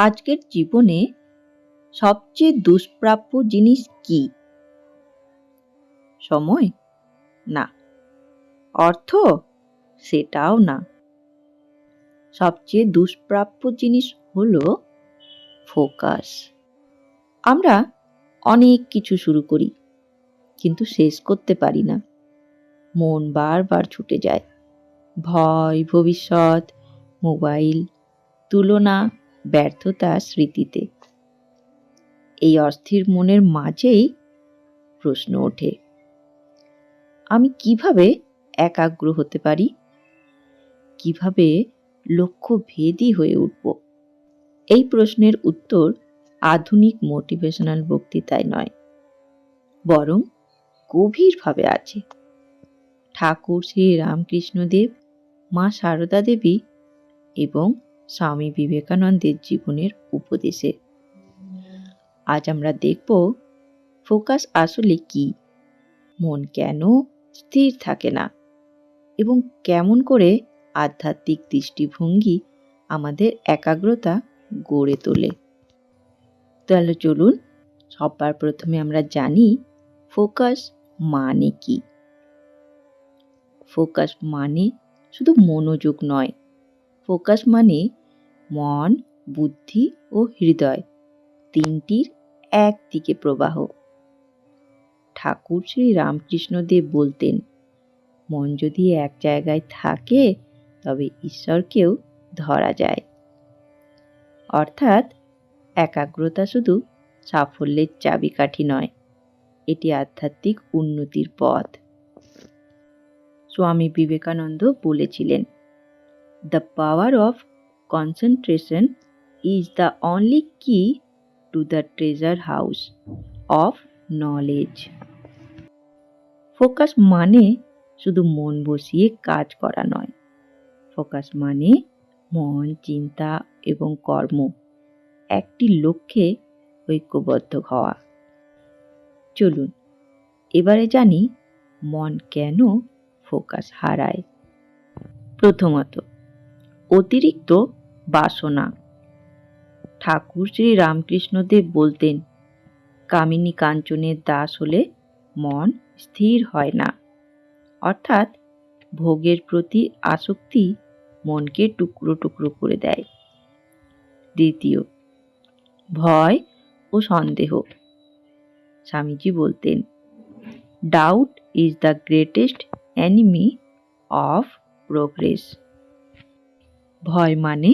আজকের জীবনে সবচেয়ে দুষ্প্রাপ্য জিনিস কি? সময়? না। অর্থ? সেটাও না। সবচেয়ে দুষ্প্রাপ্য জিনিস হলো ফোকাস। আমরা অনেক কিছু শুরু করি, কিন্তু শেষ করতে পারি না। মন বারবার ছুটে যায়। ভয়, ভবিষ্যৎ, মোবাইল, তুলনা, ব্যর্থতা, স্মৃতিতে। এই অস্থির মনের মাঝেই প্রশ্ন ওঠে, আমি কিভাবে একাগ্র হতে পারি? কিভাবে লক্ষ্যভেদী হয়ে উঠব? এই প্রশ্নের উত্তর আধুনিক মোটিভেশনাল বক্তৃতায় নয়, বরং গভীরভাবে আছে ঠাকুর শ্রী রামকৃষ্ণদেব, মা সারদা দেবী এবং স্বামী বিবেকানন্দের জীবনের উপদেশে। আজ আমরা দেখব ফোকাস আসলে কি, মন কেন স্থির থাকে না এবং কেমন করে আধ্যাত্মিক দৃষ্টিভঙ্গি আমাদের একাগ্রতা গড়ে তোলে। তাহলে চলুন সবার প্রথমে আমরা জানি ফোকাস মানে কি। ফোকাস মানে শুধু মনোযোগ নয়, ফোকাস মানে মন, বুদ্ধি ও হৃদয় তিনটির একদিকে প্রবাহ। ঠাকুর শ্রী রামকৃষ্ণদেব বলতেন, মন যদি এক জায়গায় থাকে তবে ঈশ্বরকেও ধরা যায়। অর্থাৎ একাগ্রতা শুধু সাফল্যের চাবিকাঠি নয়, এটি আধ্যাত্মিক উন্নতির পথ। স্বামী বিবেকানন্দ বলেছিলেন, the power of concentration is the only key to the treasure house of knowledge. Focus মানে শুধু মন বসিয়ে কাজ করা নয়, ফোকাস মানে মন, চিন্তা এবং কর্ম একটি লক্ষ্যে ঐক্যবদ্ধ হওয়া। চলুন এবারে জানি মন কেন ফোকাস হারায়। প্রথমত, অতিরিক্ত বাসনা। ঠাকুর শ্রী রামকৃষ্ণদেব বলতেন, কামিনী কাঞ্চনের দাস হলে মন স্থির হয় না। অর্থাৎ ভোগের প্রতি আসক্তি মনকে টুকরো টুকরো করে দেয়। দ্বিতীয়, ভয় ও সন্দেহ। স্বামীজি বলতেন, doubt is the greatest enemy of progress. ভয় মানে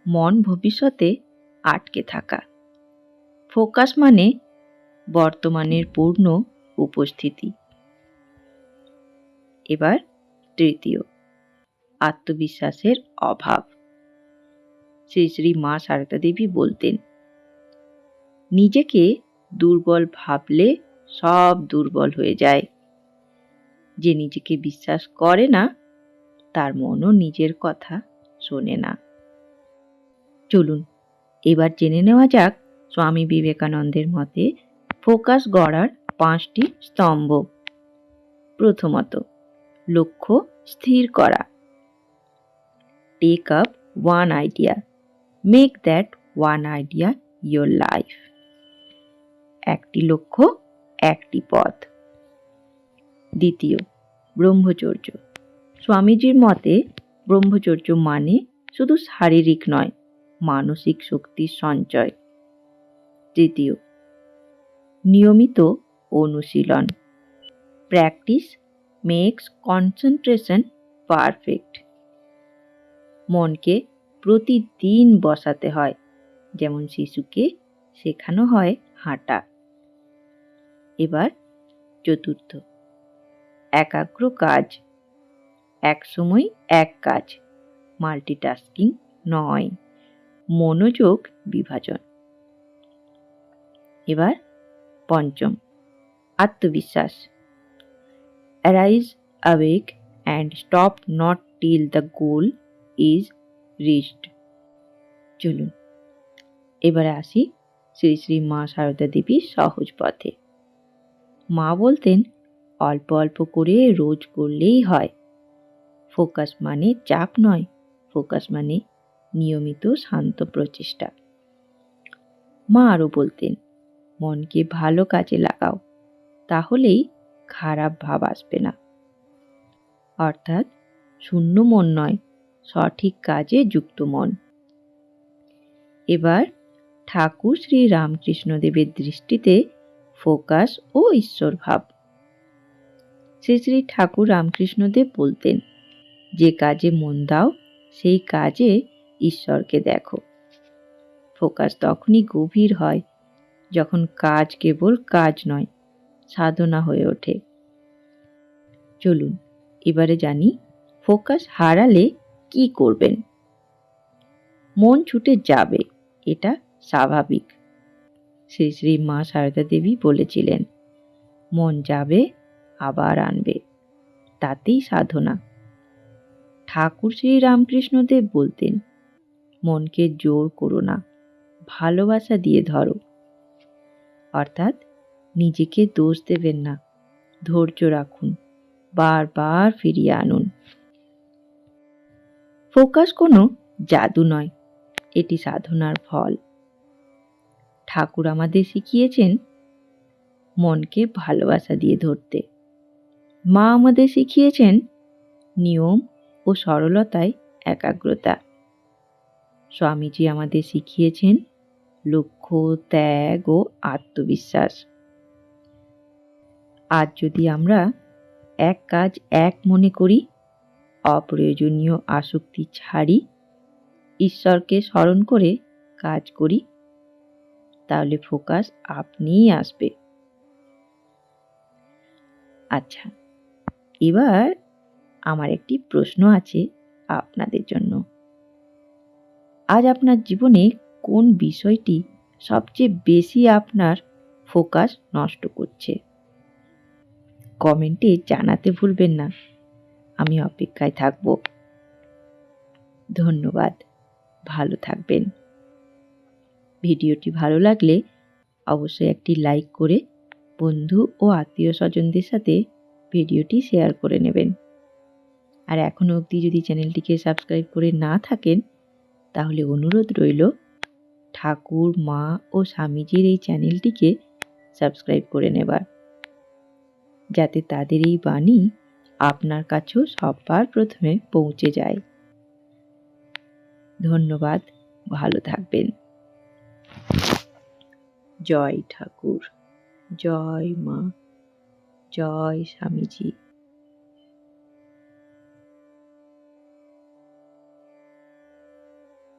মন ভবিষ্যতে আটকে থাকা। ফোকাস মানে বর্তমানের পূর্ণ উপস্থিতি। এবার তৃতীয়, আত্মবিশ্বাসের অভাব। শ্রী শ্রী মা সারদা দেবী বলতেন, নিজেকে দুর্বল ভাবলে সব দুর্বল হয়ে যায়। যে নিজেকে বিশ্বাস করে না তার মনও নিজের কথা শোনে না। চলুন এবার জেনে নেওয়া যাক স্বামী বিবেকানন্দের মতে ফোকাস গড়ার 5টি স্তম্ভ। প্রথমত, লক্ষ্য স্থির করা। Take up one idea, make that one idea your life. একটি লক্ষ্য, একটি পথ। দ্বিতীয়, ব্রহ্মচর্য। স্বামীজির মতে ব্রহ্মচর্য মানে শুধু শারীরিক নয়, মানসিক শক্তির সঞ্চয়। তৃতীয়, নিয়মিত অনুশীলন। Practice makes concentration perfect. মনকে প্রতিদিন বসাতে হয়, যেমন শিশুকে শেখানো হয় হাঁটা। এবার চতুর্থ, একাগ্র কাজ। এক সময় এক কাজ, মাল্টিটাস্কিং নয়, মনোযোগ বিভাজন। এবার পঞ্চম, আত্মবিশ্বাস। Arise awake and stop not till the goal is reached. চলুন এবারে আসি শ্রী শ্রী মা সারদা দেবীর সহজ পথে। মা বলতেন, অল্প অল্প করে রোজ করলেই হয়। ফোকাস মানে চাপ নয়, ফোকাস মানে নিয়মিত শান্ত প্রচেষ্টা। মা আরও বলতেন, মনকে ভালো কাজে লাগাও, তাহলেই খারাপ ভাব আসবে না। অর্থাৎ শূন্য মন নয়, সঠিক কাজে যুক্ত মন। এবার ঠাকুর শ্রী রামকৃষ্ণদেবের দৃষ্টিতে ফোকাস ও ঈশ্বর ভাব। শ্রী শ্রী ঠাকুর রামকৃষ্ণদেব বলতেন, যে কাজে মন দাও সেই কাজে ঈশ্বরকে দেখো। ফোকাস তখনই গভীর হয় যখন কাজ কেবল কাজ নয়, সাধনা হয়ে ওঠে। চলুন এবারে জানি ফোকাস হারালে কি করবেন। মন ছুটে যাবে, এটা স্বাভাবিক। শ্রী শ্রী মা সারদা দেবী বলেছিলেন, মন যাবে আবার আনবে, তাতেই সাধনা। ঠাকুর শ্রী রামকৃষ্ণদেব বলতেন, মনকে জোর করো না, ভালোবাসা দিয়ে ধরো। অর্থাৎ নিজেকে দোষ দেবেন না, ধৈর্য রাখুন, বারবার ফিরিয়ে আনুন। ফোকাস কোনো জাদু নয়, এটি সাধনার ফল। ঠাকুর আমাদের শিখিয়েছেন মনকে ভালোবাসা দিয়ে ধরতে। মা আমাদের শিখিয়েছেন নিয়ম ও সরলতায় একাগ্রতা। স্বামীজি আমাদের শিখিয়েছেন লক্ষ্য, ত্যাগ ও আত্মবিশ্বাস। আজ যদি আমরা এক কাজ এক মনে করি, অপ্রয়োজনীয় আসক্তি ছাড়ি, ঈশ্বরকে স্মরণ করে কাজ করি, তাহলে ফোকাস আপনিই আসবে। আচ্ছা, এবার আমার একটি প্রশ্ন আছে আপনাদের জন্য। আজ আপনার জীবনে কোন বিষয়টি সবচেয়ে বেশি আপনার ফোকাস নষ্ট করছে? কমেন্টে জানাতে ভুলবেন না, আমি অপেক্ষায় থাকব। ধন্যবাদ, ভালো থাকবেন। ভিডিওটি ভালো লাগলে অবশ্যই একটি লাইক করে বন্ধু ও আত্মীয় স্বজনদের সাথে ভিডিওটি শেয়ার করে নেবেন। আর এখনও অবধি যদি চ্যানেলটিকে সাবস্ক্রাইব করে না থাকেন, তাহলে অনুরোধ রইল ঠাকুর, মা ও স্বামীজির এই চ্যানেলটিকে সাবস্ক্রাইব করে নেবার, যাতে তাদের এই বাণী আপনার কাছেও সবার প্রথমে পৌঁছে যায়। ধন্যবাদ, ভালো থাকবেন। জয় ঠাকুর, জয় মা, জয় স্বামীজি।